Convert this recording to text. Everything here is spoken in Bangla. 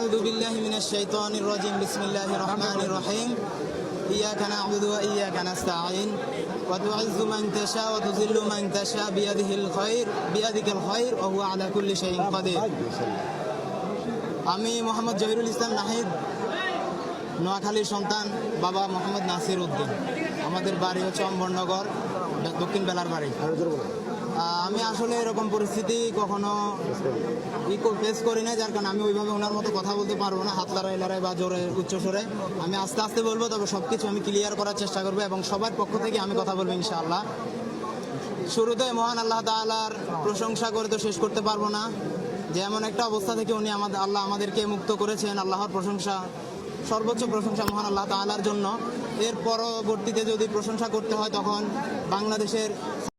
أعوذ بالله من الشيطان الرجيم بسم الله الرحمن الرحيم إياك نعبد وإياك نستعين وتعز من تشاء وتذل من تشاء بيدك الخير وهو على كل شيء قدير আমি মোহাম্মদ জহিরুল ইসলাম নাহিদ নোয়াখালীর সন্তান বাবা মোহাম্মদ নাসির উদ্দিন আমাদের বাড়ি হচ্ছে অম্বরনগর দক্ষিণ বেলার বাড়ি আমি আসলে এরকম পরিস্থিতি কখনো ফেস করি না যার কারণে আমি ওইভাবে ওনার মতো কথা বলতে পারবো না হাত লড়াই বা জোরে উচ্চস্বরে আমি আস্তে আস্তে বলবো তবে সবকিছু আমি ক্লিয়ার করার চেষ্টা করবো এবং সবার পক্ষ থেকে আমি কথা বলবো ইনশাআল্লাহ শুরুতে মহান আল্লাহ তাআলার প্রশংসা করে তো শেষ করতে পারবো না যে এমন একটা অবস্থা থেকে উনি আল্লাহ আমাদেরকে মুক্ত করেছেন আল্লাহর প্রশংসা সর্বোচ্চ প্রশংসা মহান আল্লাহ তাআলার জন্য এর পরবর্তীতে যদি প্রশংসা করতে হয় তখন বাংলাদেশের